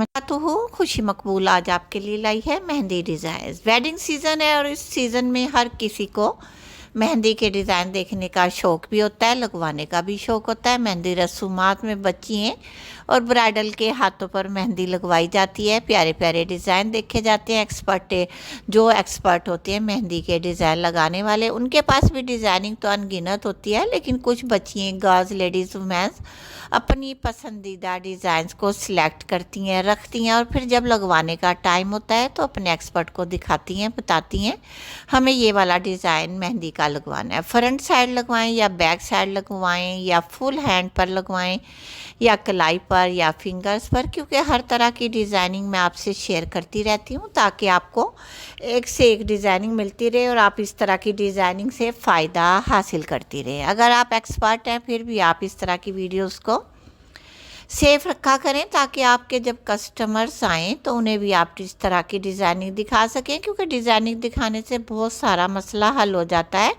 मैं तो हूँ खुशी मकबूल आज आपके लिए लाई है मेहंदी डिज़ाइन। वेडिंग सीज़न है और इस सीज़न में हर किसी को मेहंदी के डिज़ाइन देखने का शौक़ भी होता है, लगवाने का भी शौक़ होता है। मेहंदी रसूमात में बच्चियाँ और ब्राइडल के हाथों पर मेहंदी लगवाई जाती है, प्यारे प्यारे डिज़ाइन देखे जाते हैं। जो एक्सपर्ट होते हैं मेहंदी के डिज़ाइन लगाने वाले, उनके पास भी डिज़ाइनिंग तो अनगिनत होती है, लेकिन कुछ बच्चियाँ, गर्ल्स, लेडीज़, वुमेन्स अपनी पसंदीदा डिज़ाइंस को सिलेक्ट करती हैं, रखती हैं और फिर जब लगवाने का टाइम होता है तो अपने एक्सपर्ट को दिखाती हैं, बताती हैं हमें ये वाला डिज़ाइन मेहंदी का लगवाना है। फ्रंट साइड लगवाएं या बैक साइड लगवाएं या फुल हैंड पर लगवाएं या कलाई पर या फिंगर्स पर, क्योंकि हर तरह की डिज़ाइनिंग मैं आपसे शेयर करती रहती हूँ ताकि आपको एक से एक डिज़ाइनिंग मिलती रहे और आप इस तरह की डिज़ाइनिंग से फ़ायदा हासिल करती रहे। अगर आप एक्सपर्ट हैं फिर भी आप इस तरह की वीडियोस को सेफ रखा करें ताकि आपके जब कस्टमर्स आएँ तो उन्हें भी आप इस तरह की डिज़ाइनिंग दिखा सकें, क्योंकि डिज़ाइनिंग दिखाने से बहुत सारा मसला हल हो जाता है।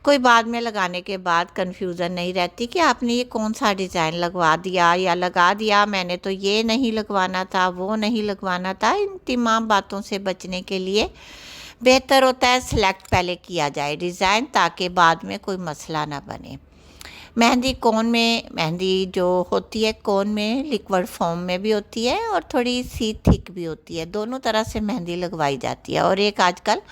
कोई बाद में लगाने के बाद कन्फ्यूज़न नहीं रहती कि आपने ये कौन सा डिज़ाइन लगवा दिया या लगा दिया, मैंने तो ये नहीं लगवाना था, वो नहीं लगवाना था। इन तमाम बातों से बचने के लिए बेहतर होता है सिलेक्ट पहले किया जाए डिज़ाइन, ताकि बाद में कोई मसला ना बने। मेहंदी जो होती है कोन में लिक्विड फॉर्म में भी होती है और थोड़ी सी थिक भी होती है, दोनों तरह से मेहंदी लगवाई जाती है। और एक आजकल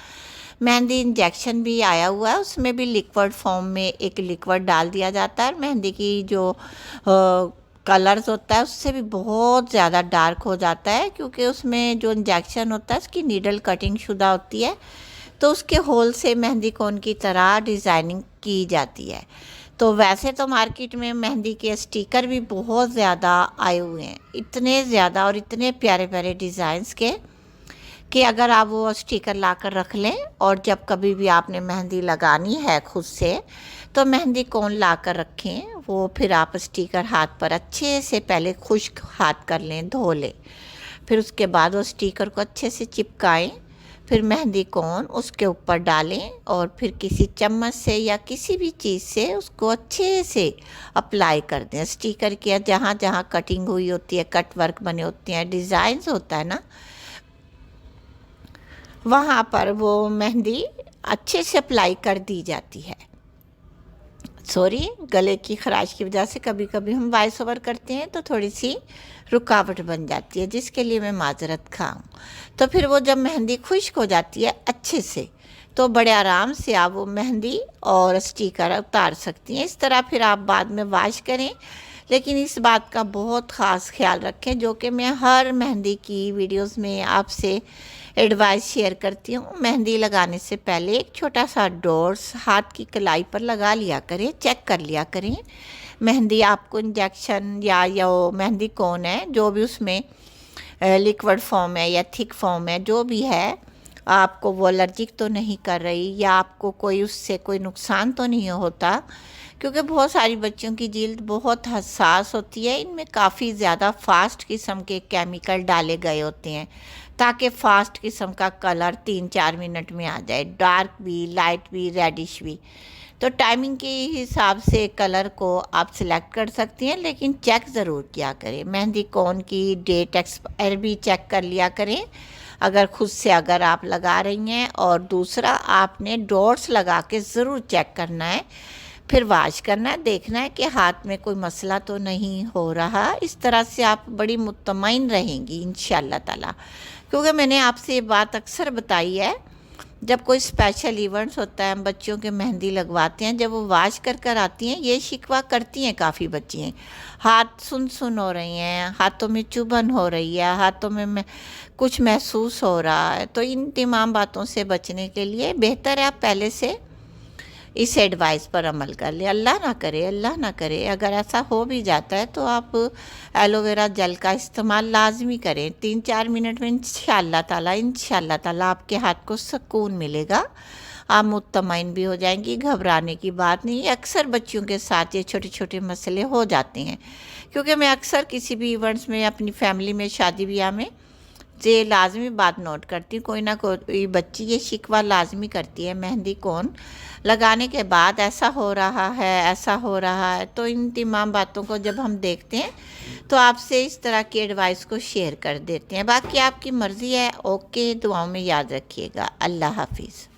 मेहंदी इंजेक्शन भी आया हुआ है, उसमें भी लिक्विड फॉर्म में एक लिक्विड डाल दिया जाता है। मेहंदी की जो कलर्स होता है उससे भी बहुत ज़्यादा डार्क हो जाता है, क्योंकि उसमें जो इंजेक्शन होता है उसकी नीडल कटिंग शुदा होती है, तो उसके होल से मेहंदी कोन की तरह डिज़ाइनिंग की जाती है। तो वैसे तो मार्केट में मेहंदी के स्टिकर भी बहुत ज़्यादा आए हुए हैं, इतने ज़्यादा और इतने प्यारे प्यारे डिज़ाइंस के कि अगर आप वो स्टिकर ला कर रख लें और जब कभी भी आपने मेहंदी लगानी है खुद से तो मेहंदी कोन ला कर रखें। वो फिर आप स्टिकर हाथ पर अच्छे से पहले खुश्क हाथ कर लें, धो लें, फिर उसके बाद वो स्टिकर को अच्छे से चिपकाएं, फिर मेहंदी कोन उसके ऊपर डालें और फिर किसी चम्मच से या किसी भी चीज़ से उसको अच्छे से अप्लाई कर दें। स्टिकर की जहाँ जहाँ कटिंग हुई होती है, कट वर्क बने होते हैं, डिज़ाइंस होता है ना, वहाँ पर वो मेहंदी अच्छे से अप्लाई कर दी जाती है। सॉरी, गले की खराश की वजह से कभी कभी हम वॉइस ओवर करते हैं तो थोड़ी सी रुकावट बन जाती है, जिसके लिए मैं माजरत खाऊं। तो फिर वो जब मेहंदी खुश्क हो जाती है अच्छे से तो बड़े आराम से आप वो मेहंदी और स्टिकर उतार सकती हैं। इस तरह फिर आप बाद में वॉश करें, लेकिन इस बात का बहुत ख़ास ख्याल रखें जो कि मैं हर मेहंदी की वीडियोस में आपसे एडवाइस शेयर करती हूँ। मेहंदी लगाने से पहले एक छोटा सा डॉट्स हाथ की कलाई पर लगा लिया करें, चेक कर लिया करें मेहंदी आपको इंजेक्शन या मेहंदी कौन है, जो भी उसमें लिक्विड फॉर्म है या थिक फॉर्म है, जो भी है, आपको वो एलर्जिक तो नहीं कर रही या आपको कोई उससे कोई नुकसान तो नहीं होता, क्योंकि बहुत सारी बच्चों की जिल्द बहुत हसास होती है। इनमें काफ़ी ज़्यादा फास्ट किस्म के केमिकल डाले गए होते हैं ताकि फ़ास्ट किस्म का कलर 3-4 मिनट में आ जाए, डार्क भी, लाइट भी, रेडिश भी। तो टाइमिंग के हिसाब से कलर को आप सिलेक्ट कर सकती हैं, लेकिन चेक ज़रूर किया करें। मेहंदी कोन की डेट एक्सपायर भी चेक कर लिया करें अगर खुद से अगर आप लगा रही हैं। और दूसरा, आपने डॉट्स लगा के ज़रूर चेक करना है, फिर वॉश करना है, देखना है कि हाथ में कोई मसला तो नहीं हो रहा। इस तरह से आप बड़ी मुतमईन रहेंगी इंशाअल्लाह ताला, क्योंकि मैंने आपसे ये बात अक्सर बताई है, जब कोई स्पेशल इवेंट्स होता है हम बच्चियों के मेहंदी लगवाते हैं, जब वो वॉश कर आती हैं ये शिकवा करती हैं काफ़ी बच्चियाँ, हाथ सुन हो रही हैं, हाथों में चुभन हो रही है, हाथों में कुछ महसूस हो रहा है। तो इन तमाम बातों से बचने के लिए बेहतर है आप पहले से इस एडवाइस पर अमल कर ले। अल्लाह ना करे अगर ऐसा हो भी जाता है तो आप एलोवेरा जेल का इस्तेमाल लाजमी करें 3-4 मिनट में। इंशाअल्लाह ताला आपके हाथ को सुकून मिलेगा, आप मुतमईन भी हो जाएंगी। घबराने की बात नहीं है, अक्सर बच्चियों के साथ ये छोटे छोटे मसले हो जाते हैं, क्योंकि मैं अक्सर किसी भी इवेंट्स में अपनी फैमिली में शादी ब्याह में ये लाजमी बात नोट करती हूँ, कोई ना कोई बच्ची ये शिकवा लाजमी करती है, मेहंदी कौन लगाने के बाद ऐसा हो रहा है, ऐसा हो रहा है। तो इन तमाम बातों को जब हम देखते हैं तो आपसे इस तरह की एडवाइस को शेयर कर देते हैं। बाकी आपकी मर्ज़ी है। ओके, दुआओं में याद रखिएगा। अल्लाह हाफिज़।